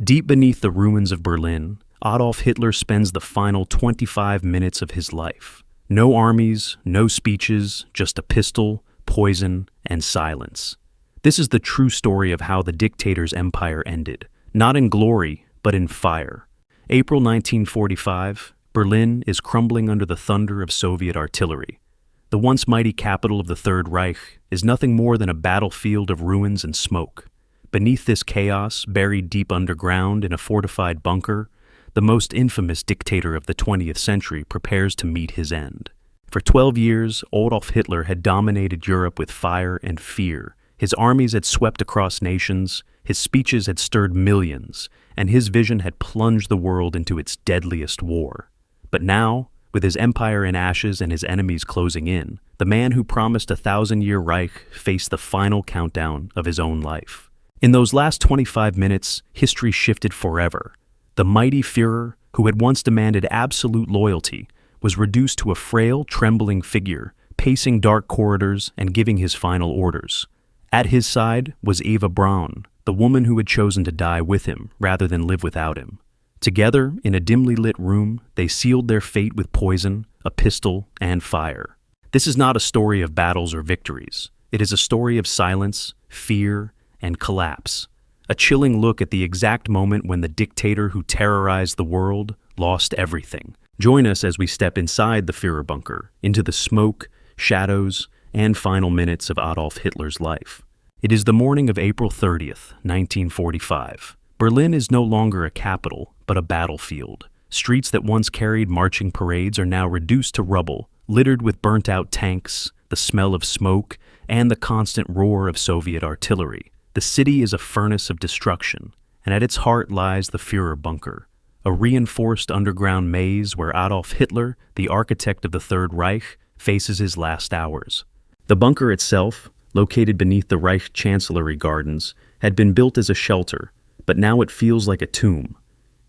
Deep beneath the ruins of Berlin, Adolf Hitler spends the final 25 minutes of his life. No armies, no speeches, just a pistol, poison, and silence. This is the true story of how the dictator's empire ended, not in glory, but in fire. April 1945, Berlin is crumbling under the thunder of Soviet artillery. The once mighty capital of the Third Reich is nothing more than a battlefield of ruins and smoke. Beneath this chaos, buried deep underground in a fortified bunker, the most infamous dictator of the 20th century prepares to meet his end. For 12 years, Adolf Hitler had dominated Europe with fire and fear. His armies had swept across nations, his speeches had stirred millions, and his vision had plunged the world into its deadliest war. But now, with his empire in ashes and his enemies closing in, the man who promised a 1,000-year Reich faced the final countdown of his own life. In those last 25 minutes, history shifted forever. The mighty Führer, who had once demanded absolute loyalty, was reduced to a frail, trembling figure, pacing dark corridors and giving his final orders. At his side was Eva Braun, the woman who had chosen to die with him rather than live without him. Together, in a dimly lit room, they sealed their fate with poison, a pistol, and fire. This is not a story of battles or victories. It is a story of silence, fear, and collapse. A chilling look at the exact moment when the dictator who terrorized the world lost everything. Join us as we step inside the Führer bunker, into the smoke, shadows, and final minutes of Adolf Hitler's life. It is the morning of April 30th, 1945. Berlin is no longer a capital, but a battlefield. Streets that once carried marching parades are now reduced to rubble, littered with burnt-out tanks, the smell of smoke, and the constant roar of Soviet artillery. The city is a furnace of destruction, and at its heart lies the Führer bunker, a reinforced underground maze where Adolf Hitler, the architect of the Third Reich, faces his last hours. The bunker itself, located beneath the Reich Chancellery Gardens, had been built as a shelter, but now it feels like a tomb.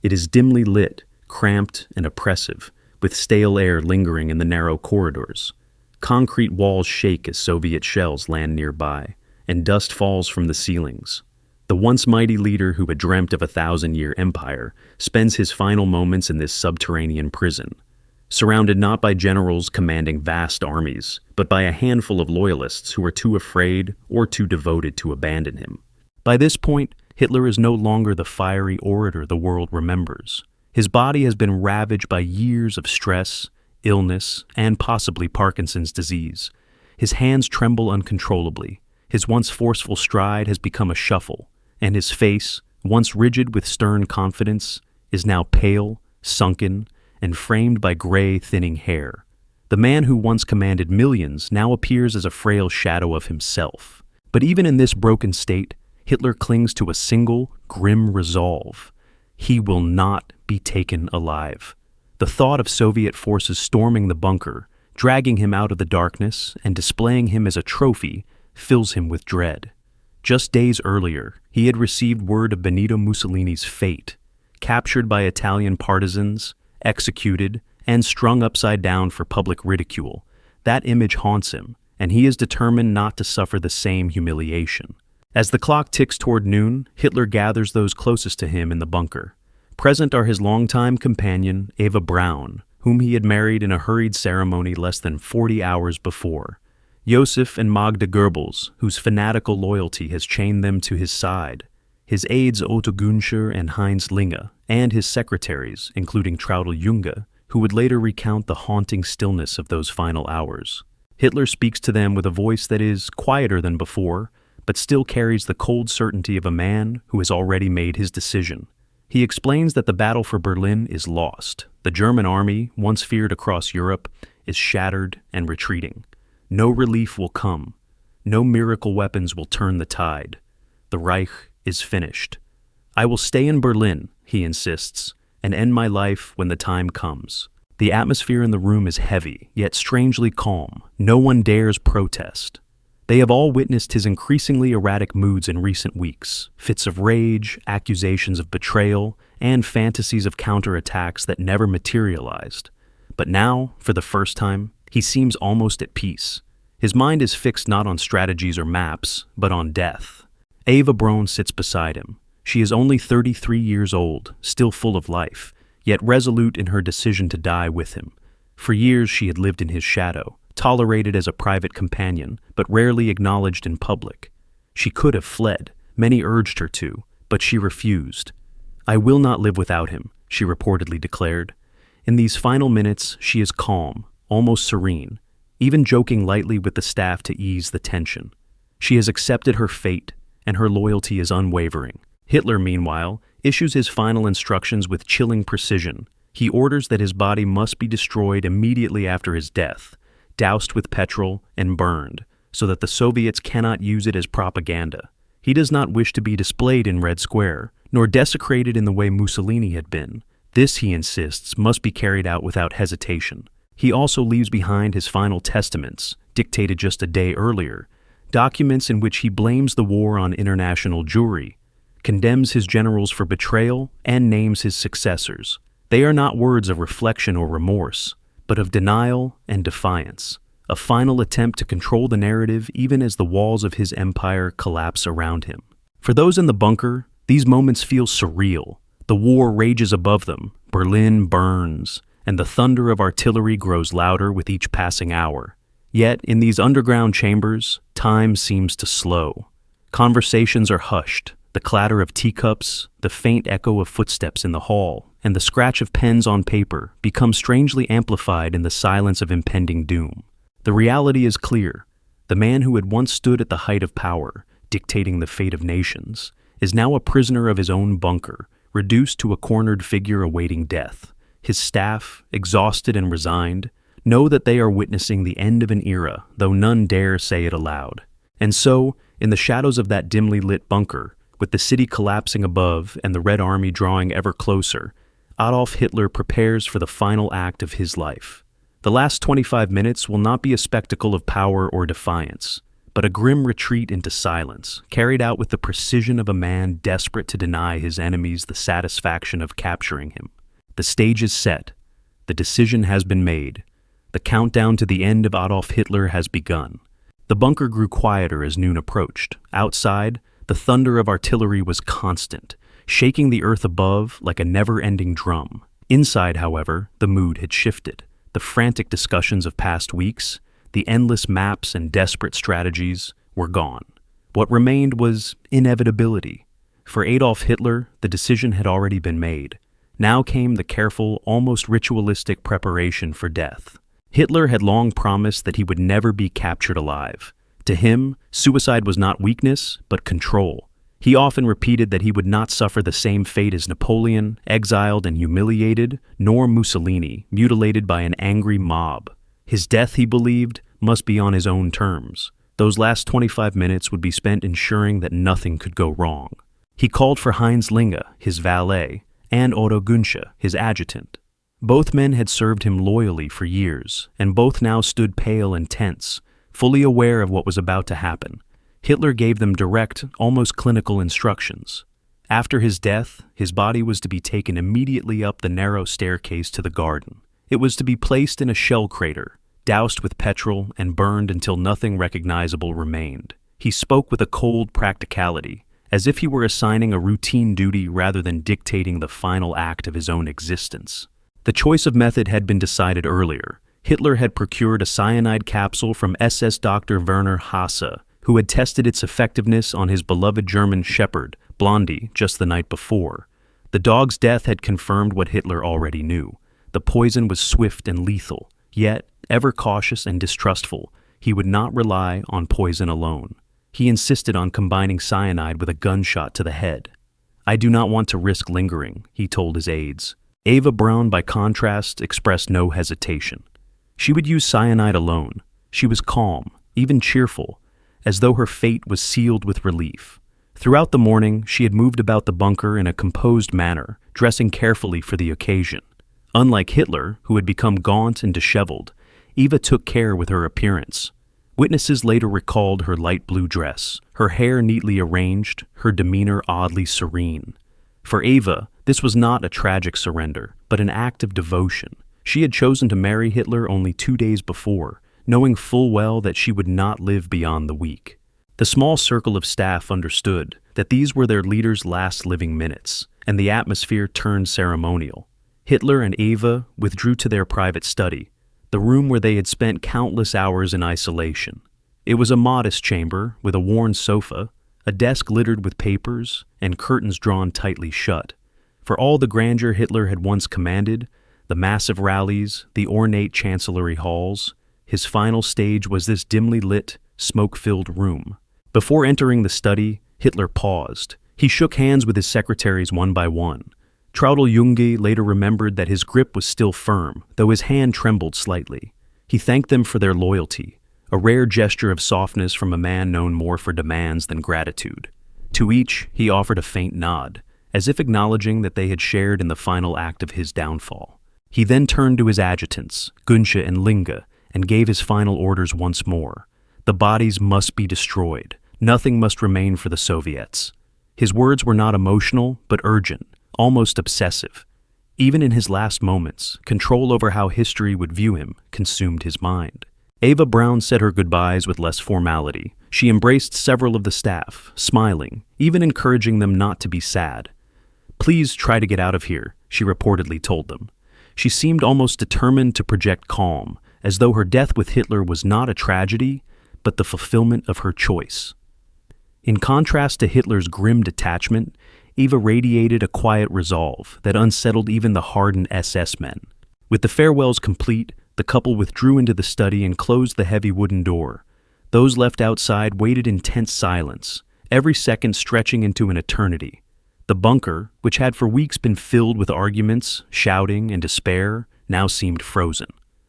It is dimly lit, cramped, and oppressive, with stale air lingering in the narrow corridors. Concrete walls shake as Soviet shells land nearby, and dust falls from the ceilings. The once mighty leader who had dreamt of a 1,000-year empire spends his final moments in this subterranean prison, surrounded not by generals commanding vast armies, but by a handful of loyalists who are too afraid or too devoted to abandon him. By this point, Hitler is no longer the fiery orator the world remembers. His body has been ravaged by years of stress, illness, and possibly Parkinson's disease. His hands tremble uncontrollably. His once forceful stride has become a shuffle, and his face, once rigid with stern confidence, is now pale, sunken, and framed by gray, thinning hair. The man who once commanded millions now appears as a frail shadow of himself. But even in this broken state, Hitler clings to a single, grim resolve. He will not be taken alive. The thought of Soviet forces storming the bunker, dragging him out of the darkness, and displaying him as a trophy fills him with dread. Just days earlier, he had received word of Benito Mussolini's fate, captured by Italian partisans, executed, and strung upside down for public ridicule. That image haunts him, and he is determined not to suffer the same humiliation. As the clock ticks toward noon, Hitler gathers those closest to him in the bunker. Present are his longtime companion, Eva Braun, whom he had married in a hurried ceremony less than 40 hours before. Josef and Magda Goebbels, whose fanatical loyalty has chained them to his side. His aides Otto Günscher and Heinz Linge, and his secretaries, including Traudl Junge, who would later recount the haunting stillness of those final hours. Hitler speaks to them with a voice that is quieter than before, but still carries the cold certainty of a man who has already made his decision. He explains that the battle for Berlin is lost. The German army, once feared across Europe, is shattered and retreating. No relief will come. No miracle weapons will turn the tide. The Reich is finished. I will stay in Berlin, he insists, and end my life when the time comes. The atmosphere in the room is heavy, yet strangely calm. No one dares protest. They have all witnessed his increasingly erratic moods in recent weeks, fits of rage, accusations of betrayal, and fantasies of counterattacks that never materialized. But now, for the first time, he seems almost at peace. His mind is fixed not on strategies or maps, but on death. Eva Braun sits beside him. She is only 33 years old, still full of life, yet resolute in her decision to die with him. For years she had lived in his shadow, tolerated as a private companion, but rarely acknowledged in public. She could have fled, many urged her to, but she refused. "I will not live without him," she reportedly declared. In these final minutes, she is calm, almost serene, even joking lightly with the staff to ease the tension. She has accepted her fate, and her loyalty is unwavering. Hitler, meanwhile, issues his final instructions with chilling precision. He orders that his body must be destroyed immediately after his death, doused with petrol and burned, so that the Soviets cannot use it as propaganda. He does not wish to be displayed in Red Square, nor desecrated in the way Mussolini had been. This, he insists, must be carried out without hesitation. He also leaves behind his final testaments, dictated just a day earlier, documents in which he blames the war on international Jewry, condemns his generals for betrayal, and names his successors. They are not words of reflection or remorse, but of denial and defiance, a final attempt to control the narrative even as the walls of his empire collapse around him. For those in the bunker, these moments feel surreal. The war rages above them, Berlin burns, and the thunder of artillery grows louder with each passing hour. Yet, in these underground chambers, time seems to slow. Conversations are hushed, the clatter of teacups, the faint echo of footsteps in the hall, and the scratch of pens on paper become strangely amplified in the silence of impending doom. The reality is clear. The man who had once stood at the height of power, dictating the fate of nations, is now a prisoner of his own bunker, reduced to a cornered figure awaiting death. His staff, exhausted and resigned, know that they are witnessing the end of an era, though none dare say it aloud. And so, in the shadows of that dimly lit bunker, with the city collapsing above and the Red Army drawing ever closer, Adolf Hitler prepares for the final act of his life. The last 25 minutes will not be a spectacle of power or defiance, but a grim retreat into silence, carried out with the precision of a man desperate to deny his enemies the satisfaction of capturing him. The stage is set. The decision has been made. The countdown to the end of Adolf Hitler has begun. The bunker grew quieter as noon approached. Outside, the thunder of artillery was constant, shaking the earth above like a never-ending drum. Inside, however, the mood had shifted. The frantic discussions of past weeks, the endless maps and desperate strategies were gone. What remained was inevitability. For Adolf Hitler, the decision had already been made. Now came the careful, almost ritualistic preparation for death. Hitler had long promised that he would never be captured alive. To him, suicide was not weakness, but control. He often repeated that he would not suffer the same fate as Napoleon, exiled and humiliated, nor Mussolini, mutilated by an angry mob. His death, he believed, must be on his own terms. Those last 25 minutes would be spent ensuring that nothing could go wrong. He called for Heinz Linge, his valet, and Otto Günsche, his adjutant. Both men had served him loyally for years, and both now stood pale and tense, fully aware of what was about to happen. Hitler gave them direct, almost clinical instructions. After his death, his body was to be taken immediately up the narrow staircase to the garden. It was to be placed in a shell crater, doused with petrol and burned until nothing recognizable remained. He spoke with a cold practicality, as if he were assigning a routine duty rather than dictating the final act of his own existence. The choice of method had been decided earlier. Hitler had procured a cyanide capsule from SS Dr. Werner Hasse, who had tested its effectiveness on his beloved German shepherd, Blondie, just the night before. The dog's death had confirmed what Hitler already knew. The poison was swift and lethal, yet, ever cautious and distrustful, he would not rely on poison alone. He insisted on combining cyanide with a gunshot to the head. "I do not want to risk lingering," he told his aides. Eva Braun, by contrast, expressed no hesitation. She would use cyanide alone. She was calm, even cheerful, as though her fate was sealed with relief. Throughout the morning, she had moved about the bunker in a composed manner, dressing carefully for the occasion. Unlike Hitler, who had become gaunt and disheveled, Eva took care with her appearance. Witnesses later recalled her light blue dress, her hair neatly arranged, her demeanor oddly serene. For Eva, this was not a tragic surrender, but an act of devotion. She had chosen to marry Hitler only 2 days before, knowing full well that she would not live beyond the week. The small circle of staff understood that these were their leader's last living minutes, and the atmosphere turned ceremonial. Hitler and Eva withdrew to their private study, the room where they had spent countless hours in isolation. It was a modest chamber with a worn sofa, a desk littered with papers, and curtains drawn tightly shut. For all the grandeur Hitler had once commanded, the massive rallies, the ornate chancellery halls, his final stage was this dimly lit, smoke-filled room. Before entering the study, Hitler paused. He shook hands with his secretaries one by one. Traudl Junge later remembered that his grip was still firm, though his hand trembled slightly. He thanked them for their loyalty, a rare gesture of softness from a man known more for demands than gratitude. To each, he offered a faint nod, as if acknowledging that they had shared in the final act of his downfall. He then turned to his adjutants, Günsche and Linge, and gave his final orders once more. The bodies must be destroyed. Nothing must remain for the Soviets. His words were not emotional, but urgent, almost obsessive. Even in his last moments, control over how history would view him consumed his mind. Eva Braun said her goodbyes with less formality. She embraced several of the staff, smiling, even encouraging them not to be sad. "Please try to get out of here," she reportedly told them. She seemed almost determined to project calm, as though her death with Hitler was not a tragedy, but the fulfillment of her choice. In contrast to Hitler's grim detachment, Eva radiated a quiet resolve that unsettled even the hardened SS men. With the farewells complete, the couple withdrew into the study and closed the heavy wooden door. Those left outside waited in tense silence, every second stretching into an eternity. The bunker, which had for weeks been filled with arguments, shouting, and despair, now seemed frozen.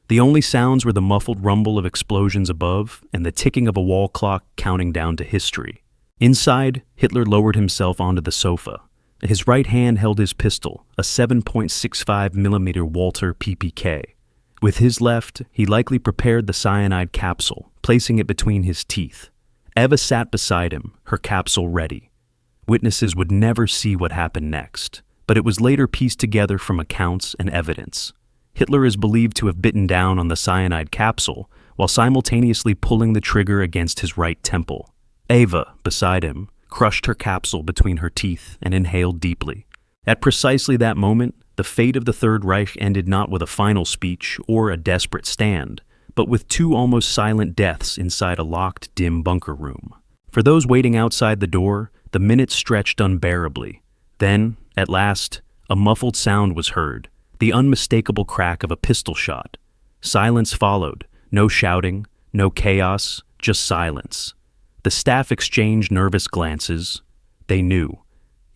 The only sounds were the muffled rumble of explosions above and the ticking of a wall clock counting down to history. Inside, Hitler lowered himself onto the sofa. His right hand held his pistol, a 7.65mm Walter PPK. With his left, he likely prepared the cyanide capsule, placing it between his teeth. Eva sat beside him, her capsule ready. Witnesses would never see what happened next, but it was later pieced together from accounts and evidence. Hitler is believed to have bitten down on the cyanide capsule while simultaneously pulling the trigger against his right temple. Eva, beside him, crushed her capsule between her teeth and inhaled deeply. At precisely that moment, the fate of the Third Reich ended not with a final speech or a desperate stand, but with two almost silent deaths inside a locked, dim bunker room. For those waiting outside the door, the minutes stretched unbearably. Then, at last, a muffled sound was heard, the unmistakable crack of a pistol shot. Silence followed, no shouting, no chaos, just silence. The staff exchanged nervous glances. They knew.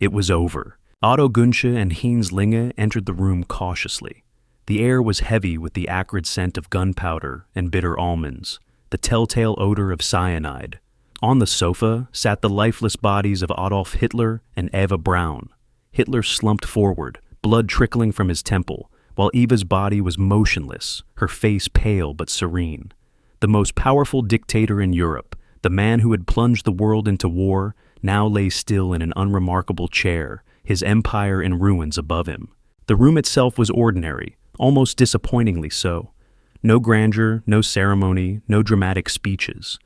It was over. Otto Günsche and Heinz Linge entered the room cautiously. The air was heavy with the acrid scent of gunpowder and bitter almonds, the telltale odor of cyanide. On the sofa sat the lifeless bodies of Adolf Hitler and Eva Braun. Hitler slumped forward, blood trickling from his temple, while Eva's body was motionless, her face pale but serene. The most powerful dictator in Europe, the man who had plunged the world into war, now lay still in an unremarkable chair, his empire in ruins above him. The room itself was ordinary, almost disappointingly so. No grandeur, no ceremony, no dramatic speeches.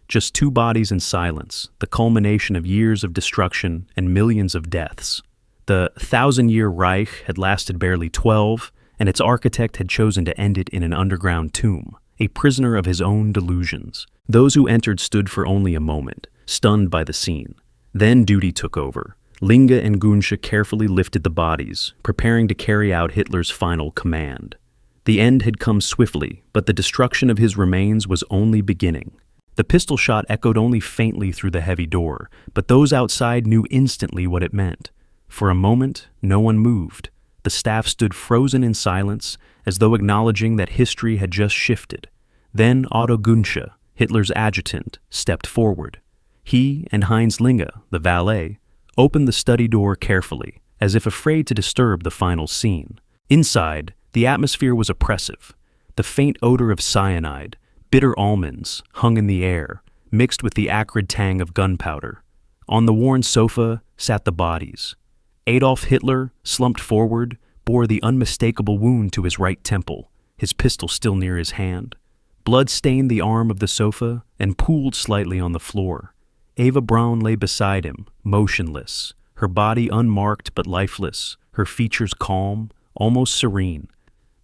Just two bodies in silence, the culmination of years of destruction and millions of deaths. The 1,000-year Reich had lasted barely 12, and its architect had chosen to end it in an underground tomb, a prisoner of his own delusions. Those who entered stood for only a moment, stunned by the scene. Then duty took over. Linge and Günsche carefully lifted the bodies, preparing to carry out Hitler's final command. The end had come swiftly, but the destruction of his remains was only beginning. The pistol shot echoed only faintly through the heavy door, but those outside knew instantly what it meant. For a moment, no one moved. The staff stood frozen in silence, as though acknowledging that history had just shifted. Then Otto Günsche, Hitler's adjutant, stepped forward. He and Heinz Linge, the valet, opened the study door carefully, as if afraid to disturb the final scene. Inside, the atmosphere was oppressive. The faint odor of cyanide, bitter almonds, hung in the air, mixed with the acrid tang of gunpowder. On the worn sofa sat the bodies. Adolf Hitler, slumped forward, bore the unmistakable wound to his right temple, his pistol still near his hand. Blood stained the arm of the sofa and pooled slightly on the floor. Eva Braun lay beside him, motionless, her body unmarked but lifeless, her features calm, almost serene.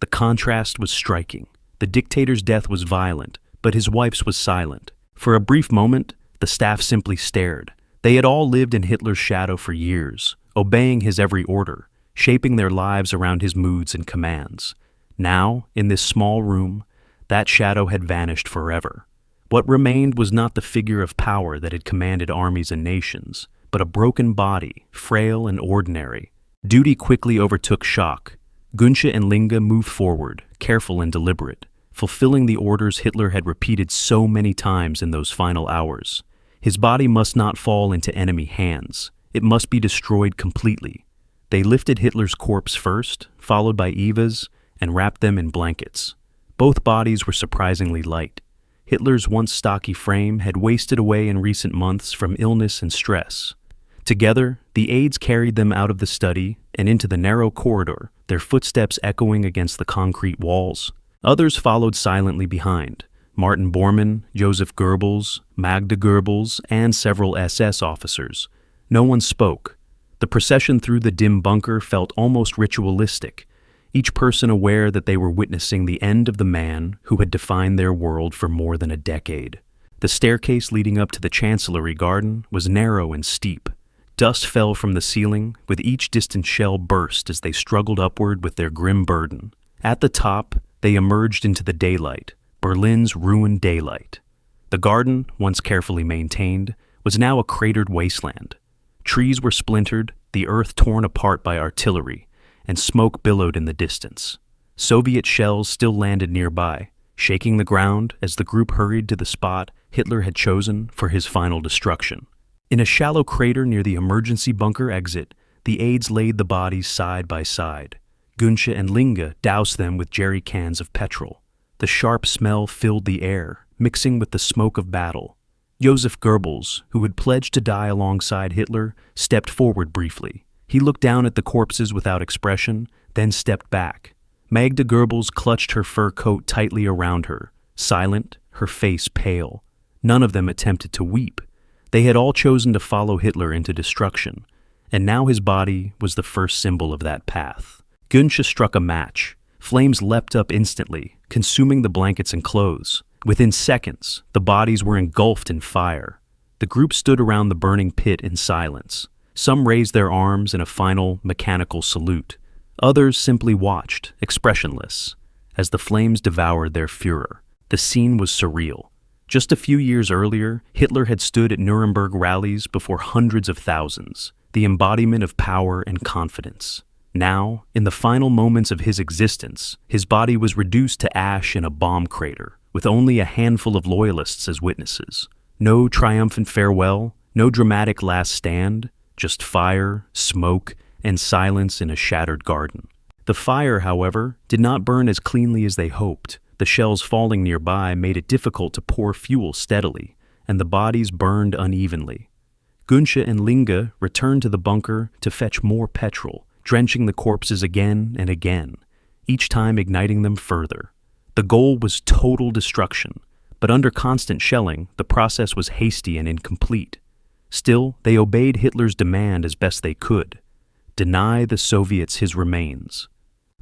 The contrast was striking. The dictator's death was violent, but his wife's was silent. For a brief moment, the staff simply stared. They had all lived in Hitler's shadow for years, obeying his every order, shaping their lives around his moods and commands. Now, in this small room, that shadow had vanished forever. What remained was not the figure of power that had commanded armies and nations, but a broken body, frail and ordinary. Duty quickly overtook shock. Gunsche and Linge moved forward, careful and deliberate, fulfilling the orders Hitler had repeated so many times in those final hours. His body must not fall into enemy hands. It must be destroyed completely. They lifted Hitler's corpse first, followed by Eva's, and wrapped them in blankets. Both bodies were surprisingly light. Hitler's once stocky frame had wasted away in recent months from illness and stress. Together, the aides carried them out of the study and into the narrow corridor, their footsteps echoing against the concrete walls. Others followed silently behind. Martin Bormann, Joseph Goebbels, Magda Goebbels, and several SS officers. No one spoke. The procession through the dim bunker felt almost ritualistic, each person aware that they were witnessing the end of the man who had defined their world for more than a decade. The staircase leading up to the Chancellery garden was narrow and steep. Dust fell from the ceiling, with each distant shell burst as they struggled upward with their grim burden. At the top, they emerged into the daylight, Berlin's ruined daylight. The garden, once carefully maintained, was now a cratered wasteland. Trees were splintered, the earth torn apart by artillery, and smoke billowed in the distance. Soviet shells still landed nearby, shaking the ground as the group hurried to the spot Hitler had chosen for his final destruction. In a shallow crater near the emergency bunker exit, the aides laid the bodies side by side. Gunsche and Linge doused them with jerry cans of petrol. The sharp smell filled the air, mixing with the smoke of battle. Joseph Goebbels, who had pledged to die alongside Hitler, stepped forward briefly. He looked down at the corpses without expression, then stepped back. Magda Goebbels clutched her fur coat tightly around her, silent, her face pale. None of them attempted to weep. They had all chosen to follow Hitler into destruction, and now his body was the first symbol of that path. Gunsche struck a match. Flames leapt up instantly, consuming the blankets and clothes. Within seconds, the bodies were engulfed in fire. The group stood around the burning pit in silence. Some raised their arms in a final, mechanical salute. Others simply watched, expressionless, as the flames devoured their Führer. The scene was surreal. Just a few years earlier, Hitler had stood at Nuremberg rallies before hundreds of thousands, the embodiment of power and confidence. Now, in the final moments of his existence, his body was reduced to ash in a bomb crater, with only a handful of loyalists as witnesses. No triumphant farewell, no dramatic last stand, just fire, smoke, and silence in a shattered garden. The fire, however, did not burn as cleanly as they hoped. The shells falling nearby made it difficult to pour fuel steadily, and the bodies burned unevenly. Gunsche and Linge returned to the bunker to fetch more petrol, drenching the corpses again and again, each time igniting them further. The goal was total destruction, but under constant shelling, the process was hasty and incomplete. Still, they obeyed Hitler's demand as best they could: deny the Soviets his remains.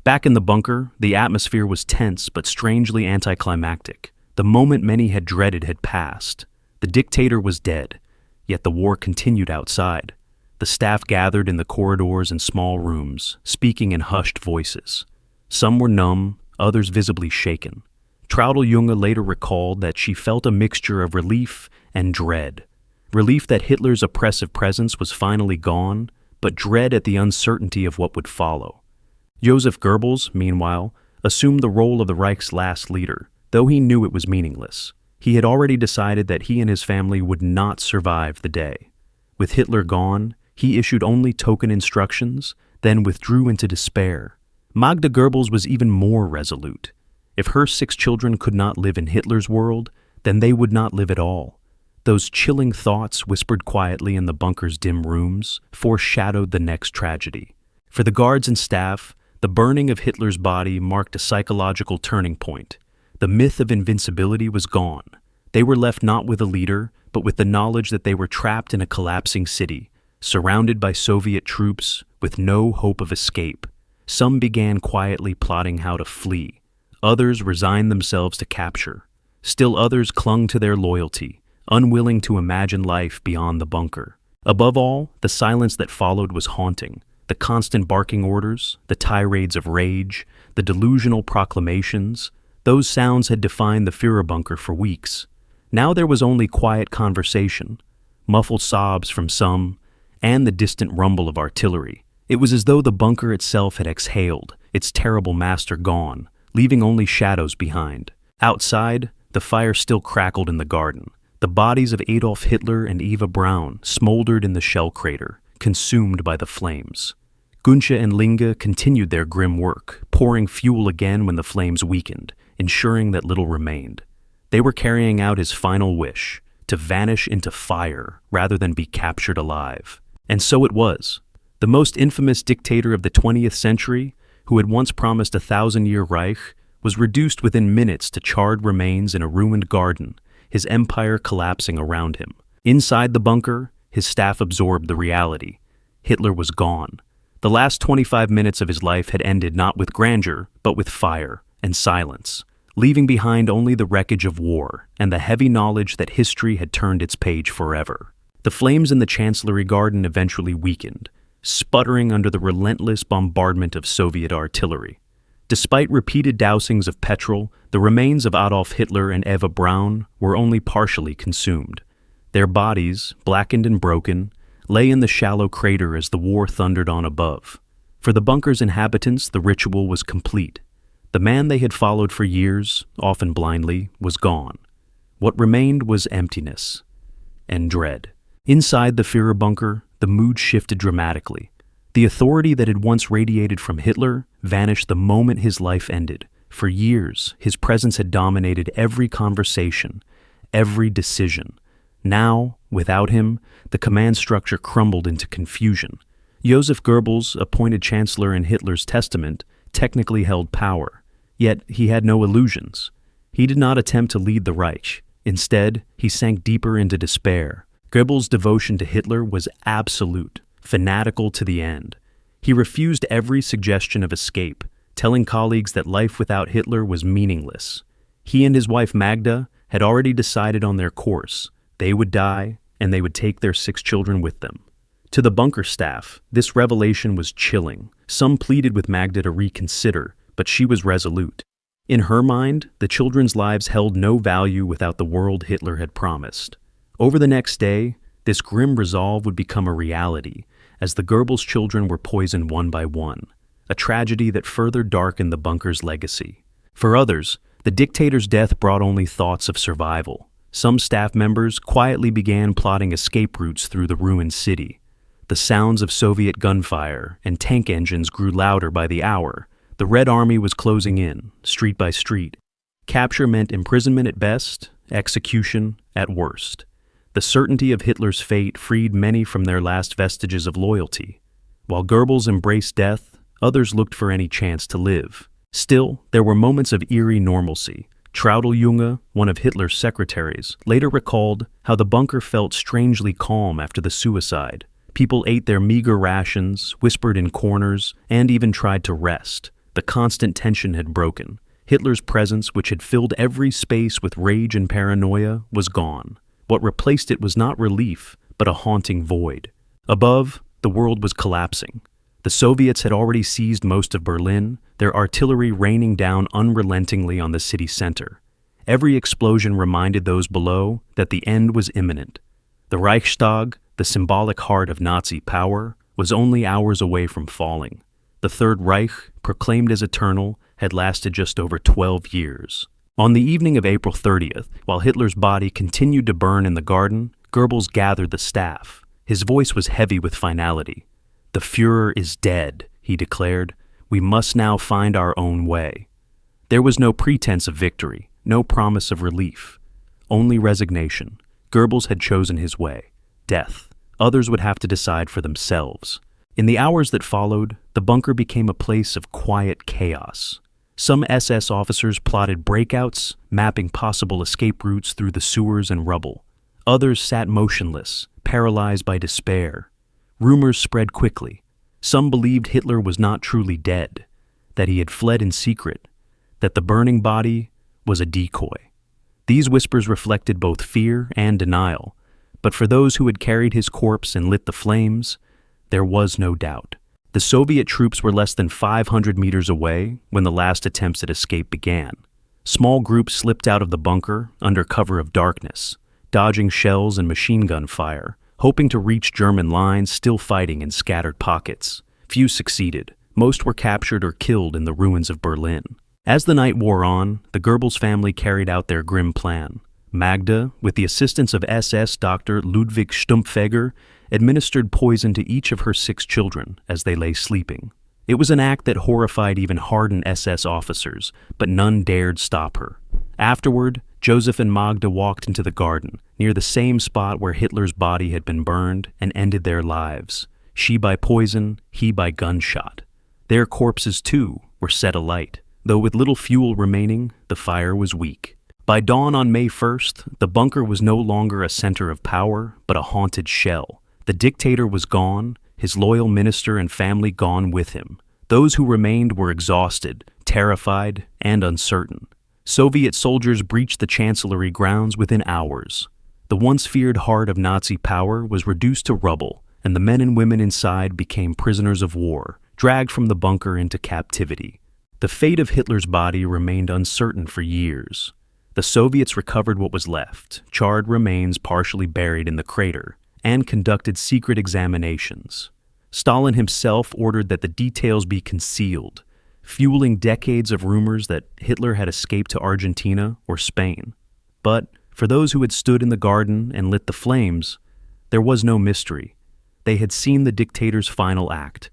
Back in the bunker, the atmosphere was tense but strangely anticlimactic. The moment many had dreaded had passed. The dictator was dead, yet the war continued outside. The staff gathered in the corridors and small rooms, speaking in hushed voices. Some were numb, others visibly shaken. Traudl-Junge later recalled that she felt a mixture of relief and dread. Relief that Hitler's oppressive presence was finally gone, but dread at the uncertainty of what would follow. Joseph Goebbels, meanwhile, assumed the role of the Reich's last leader, though he knew it was meaningless. He had already decided that he and his family would not survive the day. With Hitler gone, he issued only token instructions, then withdrew into despair. Magda Goebbels was even more resolute. If her 6 children could not live in Hitler's world, then they would not live at all. Those chilling thoughts, whispered quietly in the bunker's dim rooms, foreshadowed the next tragedy. For the guards and staff, the burning of Hitler's body marked a psychological turning point. The myth of invincibility was gone. They were left not with a leader, but with the knowledge that they were trapped in a collapsing city, surrounded by Soviet troops, with no hope of escape. Some began quietly plotting how to flee. Others resigned themselves to capture. Still others clung to their loyalty, unwilling to imagine life beyond the bunker. Above all, the silence that followed was haunting. The constant barking orders, the tirades of rage, the delusional proclamations, those sounds had defined the Führerbunker for weeks. Now there was only quiet conversation, muffled sobs from some, and the distant rumble of artillery. It was as though the bunker itself had exhaled, its terrible master gone, leaving only shadows behind. Outside, the fire still crackled in the garden. The bodies of Adolf Hitler and Eva Braun smoldered in the shell crater, consumed by the flames. Gunther and Linge continued their grim work, pouring fuel again when the flames weakened, ensuring that little remained. They were carrying out his final wish, to vanish into fire rather than be captured alive. And so it was. The most infamous dictator of the 20th century, who had once promised a 1,000-year Reich, was reduced within minutes to charred remains in a ruined garden, his empire collapsing around him. Inside the bunker, his staff absorbed the reality. Hitler was gone. The last 25 minutes of his life had ended not with grandeur, but with fire and silence, leaving behind only the wreckage of war and the heavy knowledge that history had turned its page forever. The flames in the Chancellery Garden eventually weakened, sputtering under the relentless bombardment of Soviet artillery. Despite repeated dousings of petrol, the remains of Adolf Hitler and Eva Braun were only partially consumed. Their bodies, blackened and broken, lay in the shallow crater as the war thundered on above. For the bunker's inhabitants, the ritual was complete. The man they had followed for years, often blindly, was gone. What remained was emptiness and dread. Inside the Führerbunker, the mood shifted dramatically. The authority that had once radiated from Hitler vanished the moment his life ended. For years, his presence had dominated every conversation, every decision. Now, without him, the command structure crumbled into confusion. Joseph Goebbels, appointed chancellor in Hitler's testament, technically held power. Yet he had no illusions. He did not attempt to lead the Reich. Instead, he sank deeper into despair. Goebbels' devotion to Hitler was absolute, fanatical to the end. He refused every suggestion of escape, telling colleagues that life without Hitler was meaningless. He and his wife Magda had already decided on their course. They would die, and they would take their 6 children with them. To the bunker staff, this revelation was chilling. Some pleaded with Magda to reconsider, but she was resolute. In her mind, the children's lives held no value without the world Hitler had promised. Over the next day, this grim resolve would become a reality, as the Goebbels children were poisoned one by one, a tragedy that further darkened the bunker's legacy. For others, the dictator's death brought only thoughts of survival. Some staff members quietly began plotting escape routes through the ruined city. The sounds of Soviet gunfire and tank engines grew louder by the hour. The Red Army was closing in, street by street. Capture meant imprisonment at best, execution at worst. The certainty of Hitler's fate freed many from their last vestiges of loyalty. While Goebbels embraced death, others looked for any chance to live. Still, there were moments of eerie normalcy. Traudeljunge, one of Hitler's secretaries, later recalled how the bunker felt strangely calm after the suicide. People ate their meager rations, whispered in corners, and even tried to rest. The constant tension had broken. Hitler's presence, which had filled every space with rage and paranoia, was gone. What replaced it was not relief, but a haunting void. Above, the world was collapsing. The Soviets had already seized most of Berlin, their artillery raining down unrelentingly on the city center. Every explosion reminded those below that the end was imminent. The Reichstag, the symbolic heart of Nazi power, was only hours away from falling. The Third Reich, proclaimed as eternal, had lasted just over 12 years. On the evening of April 30th, while Hitler's body continued to burn in the garden, Goebbels gathered the staff. His voice was heavy with finality. "The Führer is dead," he declared. "We must now find our own way." There was no pretense of victory, no promise of relief, only resignation. Goebbels had chosen his way, death. Others would have to decide for themselves. In the hours that followed, the bunker became a place of quiet chaos. Some SS officers plotted breakouts, mapping possible escape routes through the sewers and rubble. Others sat motionless, paralyzed by despair. Rumors spread quickly. Some believed Hitler was not truly dead, that he had fled in secret, that the burning body was a decoy. These whispers reflected both fear and denial, but for those who had carried his corpse and lit the flames, there was no doubt. The Soviet troops were less than 500 meters away when the last attempts at escape began. Small groups slipped out of the bunker under cover of darkness, dodging shells and machine gun fire, hoping to reach German lines still fighting in scattered pockets. Few succeeded. Most were captured or killed in the ruins of Berlin. As the night wore on, the Goebbels family carried out their grim plan. Magda, with the assistance of SS Dr. Ludwig Stumpfegger, administered poison to each of her 6 children as they lay sleeping. It was an act that horrified even hardened SS officers, but none dared stop her. Afterward, Joseph and Magda walked into the garden, near the same spot where Hitler's body had been burned, and ended their lives. She by poison, he by gunshot. Their corpses, too, were set alight. Though with little fuel remaining, the fire was weak. By dawn on May 1st, the bunker was no longer a center of power, but a haunted shell. The dictator was gone, his loyal minister and family gone with him. Those who remained were exhausted, terrified, and uncertain. Soviet soldiers breached the chancellery grounds within hours. The once feared heart of Nazi power was reduced to rubble, and the men and women inside became prisoners of war, dragged from the bunker into captivity. The fate of Hitler's body remained uncertain for years. The Soviets recovered what was left, charred remains partially buried in the crater, and conducted secret examinations. Stalin himself ordered that the details be concealed, fueling decades of rumors that Hitler had escaped to Argentina or Spain. But for those who had stood in the garden and lit the flames, there was no mystery. They had seen the dictator's final act,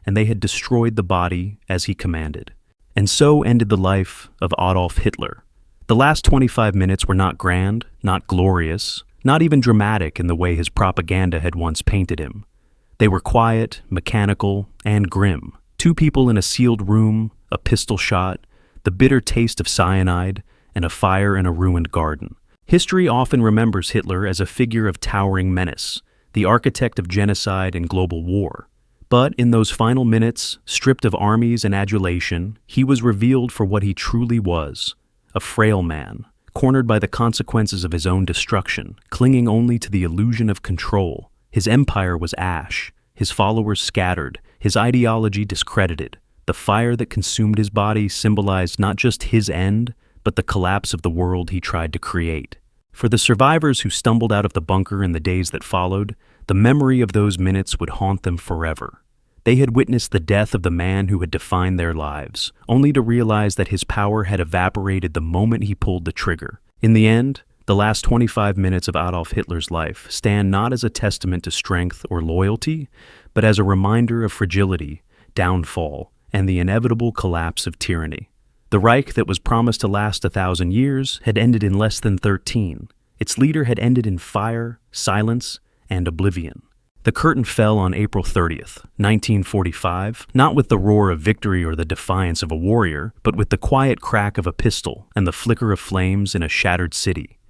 and they had destroyed the body as he commanded. And so ended the life of Adolf Hitler. The last 25 minutes were not grand, not glorious, not even dramatic in the way his propaganda had once painted him. They were quiet, mechanical, and grim. 2 people in a sealed room, a pistol shot, the bitter taste of cyanide, and a fire in a ruined garden. History often remembers Hitler as a figure of towering menace, the architect of genocide and global war. But in those final minutes, stripped of armies and adulation, he was revealed for what he truly was, a frail man, cornered by the consequences of his own destruction, clinging only to the illusion of control. His empire was ash, his followers scattered, his ideology discredited. The fire that consumed his body symbolized not just his end, but the collapse of the world he tried to create. For the survivors who stumbled out of the bunker in the days that followed, the memory of those minutes would haunt them forever. They had witnessed the death of the man who had defined their lives, only to realize that his power had evaporated the moment he pulled the trigger. In the end, the last 25 minutes of Adolf Hitler's life stand not as a testament to strength or loyalty, but as a reminder of fragility, downfall, and the inevitable collapse of tyranny. The Reich that was promised to last 1,000 years had ended in less than 13. Its leader had ended in fire, silence, and oblivion. The curtain fell on April 30th, 1945, not with the roar of victory or the defiance of a warrior, but with the quiet crack of a pistol and the flicker of flames in a shattered city.